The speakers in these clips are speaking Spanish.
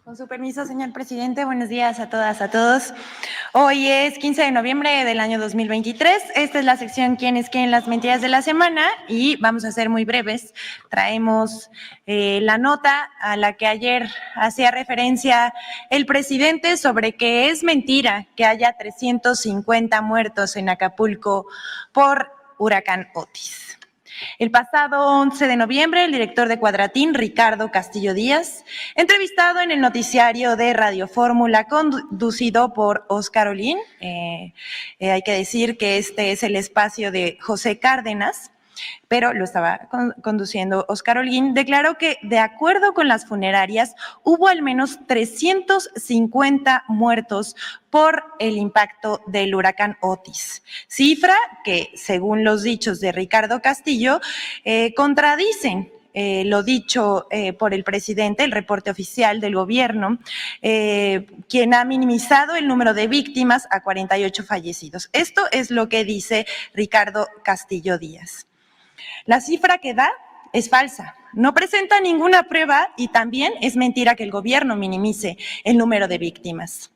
Con su permiso, señor presidente, buenos días a todas, a todos. Hoy es 15 de noviembre del año 2023. Esta es la sección ¿Quién es quién? Las mentiras de la semana y vamos a ser muy breves. Traemos la nota a la que ayer hacía referencia el presidente sobre que es mentira que haya 350 muertos en Acapulco por huracán Otis. El pasado 11 de noviembre, el director de Cuadratín, Ricardo Castillo Díaz, entrevistado en el noticiario de Radio Fórmula, conducido por Óscar Olín, hay que decir que este es el espacio de José Cárdenas, pero lo estaba conduciendo Óscar Olín, declaró que de acuerdo con las funerarias hubo al menos 350 muertos por el impacto del huracán Otis, cifra que, según los dichos de Ricardo Castillo, contradicen lo dicho por el presidente, el reporte oficial del gobierno, quien ha minimizado el número de víctimas a 48 fallecidos. Esto es lo que dice Ricardo Castillo Díaz. La cifra que da es falsa, no presenta ninguna prueba y también es mentira que el gobierno minimice el número de víctimas.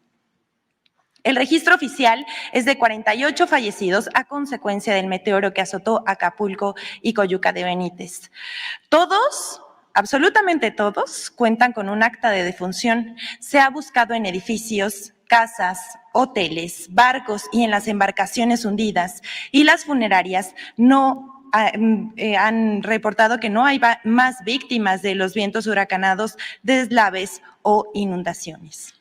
El registro oficial es de 48 fallecidos a consecuencia del meteoro que azotó Acapulco y Coyuca de Benítez. Todos, absolutamente todos, cuentan con un acta de defunción. Se ha buscado en edificios, casas, hoteles, barcos y en las embarcaciones hundidas, y las funerarias no han reportado que no hay más víctimas de los vientos huracanados, deslaves o inundaciones.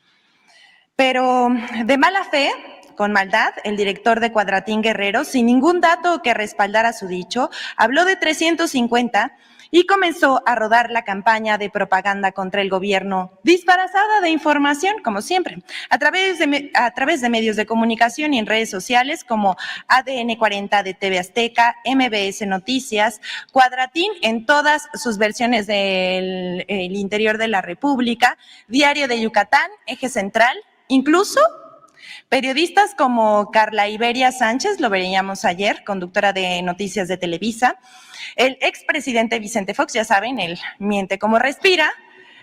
Pero de mala fe, con maldad, el director de Cuadratín Guerrero, sin ningún dato que respaldara su dicho, habló de 350 y comenzó a rodar la campaña de propaganda contra el gobierno, disfrazada de información, como siempre, a través de medios de comunicación y en redes sociales como ADN 40 de TV Azteca, MBS Noticias, Cuadratín en todas sus versiones del interior de la República, Diario de Yucatán, Eje Central, incluso periodistas como Carla Iberia Sánchez, lo veíamos ayer, conductora de Noticias de Televisa, el expresidente Vicente Fox, ya saben, él miente como respira,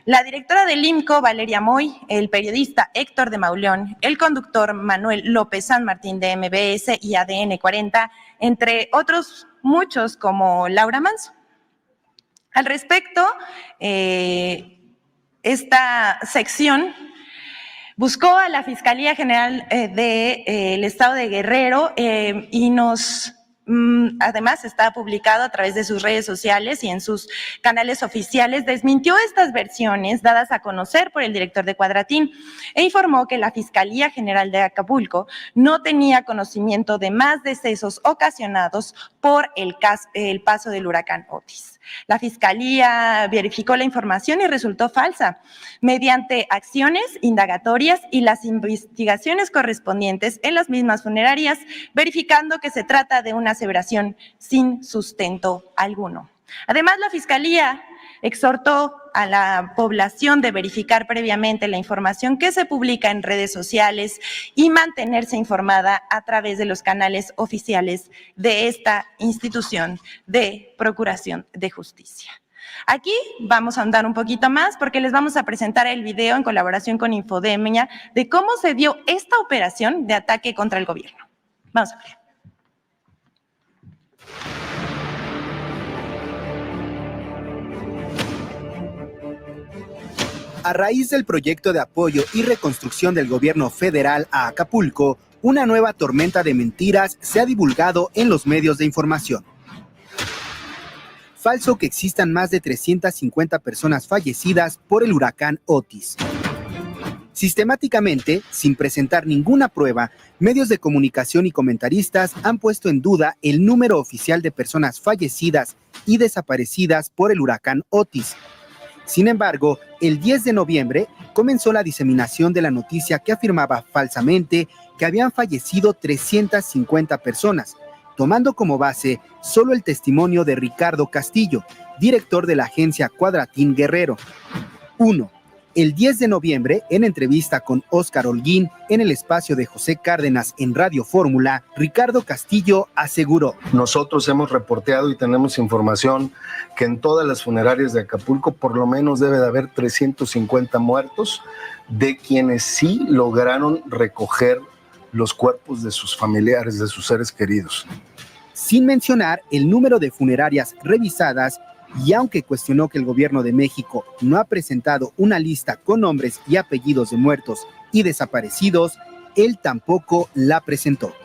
la directora del IMCO, Valeria Moy, el periodista Héctor de Mauleón, el conductor Manuel López San Martín de MBS y ADN 40, entre otros muchos como Laura Manso. Al respecto, esta sección buscó a la Fiscalía General del Estado de Guerrero y además está publicado a través de sus redes sociales y en sus canales oficiales, desmintió estas versiones dadas a conocer por el director de Cuadratín e informó que la Fiscalía General de Acapulco no tenía conocimiento de más decesos ocasionados por el paso del huracán Otis. La Fiscalía verificó la información y resultó falsa. Mediante acciones indagatorias y las investigaciones correspondientes en las mismas funerarias, verificando que se trata de una aseveración sin sustento alguno. Además, la Fiscalía exhortó a la población de verificar previamente la información que se publica en redes sociales y mantenerse informada a través de los canales oficiales de esta institución de Procuración de Justicia. Aquí vamos a andar un poquito más porque les vamos a presentar el video en colaboración con Infodemia de cómo se dio esta operación de ataque contra el gobierno. Vamos a ver. A raíz del proyecto de apoyo y reconstrucción del gobierno federal a Acapulco, una nueva tormenta de mentiras se ha divulgado en los medios de información. Falso que existan más de 350 personas fallecidas por el huracán Otis. Sistemáticamente, sin presentar ninguna prueba, medios de comunicación y comentaristas han puesto en duda el número oficial de personas fallecidas y desaparecidas por el huracán Otis. Sin embargo, el 10 de noviembre comenzó la diseminación de la noticia que afirmaba falsamente que habían fallecido 350 personas, tomando como base solo el testimonio de Ricardo Castillo, director de la agencia Cuadratín Guerrero. 1. El 10 de noviembre, en entrevista con Óscar Holguín en el espacio de José Cárdenas en Radio Fórmula, Ricardo Castillo aseguró: nosotros hemos reporteado y tenemos información que en todas las funerarias de Acapulco por lo menos debe de haber 350 muertos de quienes sí lograron recoger los cuerpos de sus familiares, de sus seres queridos. Sin mencionar el número de funerarias revisadas, y aunque cuestionó que el gobierno de México no ha presentado una lista con nombres y apellidos de muertos y desaparecidos, él tampoco la presentó.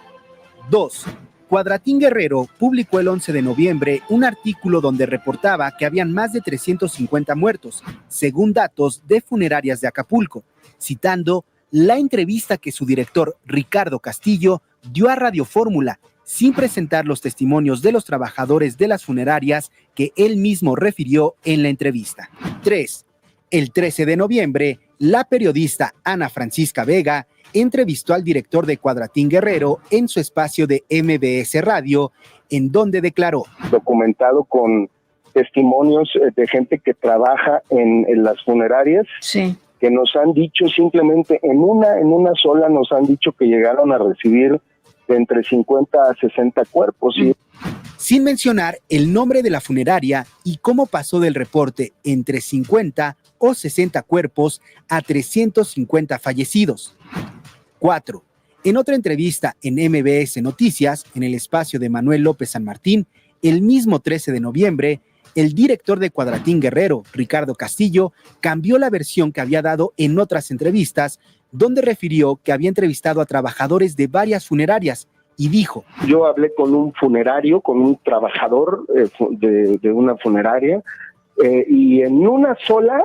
2. Cuadratín Guerrero publicó el 11 de noviembre un artículo donde reportaba que habían más de 350 muertos, según datos de funerarias de Acapulco, citando la entrevista que su director, Ricardo Castillo, dio a Radio Fórmula, sin presentar los testimonios de los trabajadores de las funerarias que él mismo refirió en la entrevista. 3. El 13 de noviembre, la periodista Ana Francisca Vega entrevistó al director de Cuadratín Guerrero en su espacio de MBS Radio, en donde declaró: documentado con testimonios de gente que trabaja en las funerarias, Sí. que nos han dicho simplemente en una sola nos han dicho que llegaron a recibir de entre 50 a 60 cuerpos. ¿Sí? Sin mencionar el nombre de la funeraria y cómo pasó del reporte entre 50 o 60 cuerpos a 350 fallecidos. 4. En otra entrevista en MBS Noticias, en el espacio de Manuel López San Martín, el mismo 13 de noviembre, el director de Cuadratín Guerrero, Ricardo Castillo, cambió la versión que había dado en otras entrevistas, donde refirió que había entrevistado a trabajadores de varias funerarias y dijo: yo hablé con un funerario, con un trabajador de una funeraria, y en una sola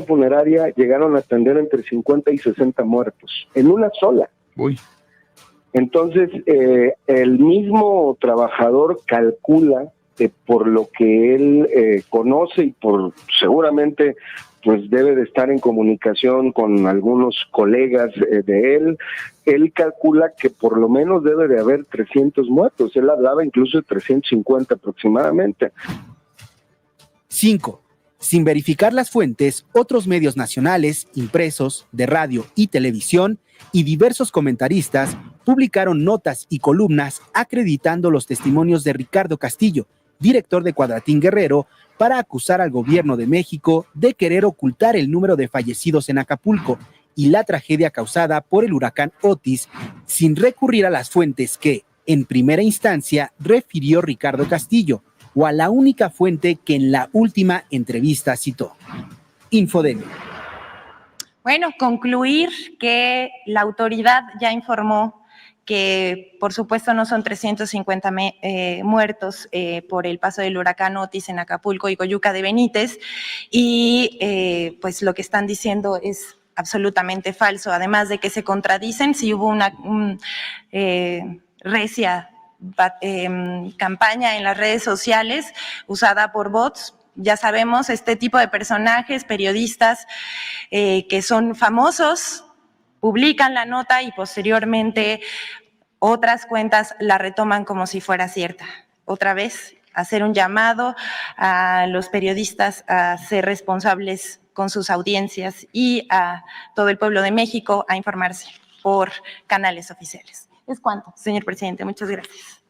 funeraria llegaron a atender entre 50 y 60 muertos, en una sola. Uy. Entonces, el mismo trabajador calcula por lo que él conoce y por seguramente pues debe de estar en comunicación con algunos colegas de él calcula que por lo menos debe de haber 300 muertos, él hablaba incluso de 350 aproximadamente. 5. Sin verificar las fuentes, otros medios nacionales, impresos, de radio y televisión, y diversos comentaristas publicaron notas y columnas acreditando los testimonios de Ricardo Castillo, director de Cuadratín Guerrero, para acusar al gobierno de México de querer ocultar el número de fallecidos en Acapulco y la tragedia causada por el huracán Otis, sin recurrir a las fuentes que, en primera instancia, refirió Ricardo Castillo, o a la única fuente que en la última entrevista citó. Infodemia. Bueno, concluir que la autoridad ya informó que por supuesto no son 350 muertos por el paso del huracán Otis en Acapulco y Coyuca de Benítez, y pues lo que están diciendo es absolutamente falso, además de que se contradicen. Si hubo una recia campaña en las redes sociales usada por bots. Ya sabemos, este tipo de personajes, periodistas que son famosos, publican la nota y posteriormente otras cuentas la retoman como si fuera cierta. Otra vez, hacer un llamado a los periodistas a ser responsables con sus audiencias y a todo el pueblo de México a informarse por canales oficiales. Es cuanto, señor presidente. Muchas gracias.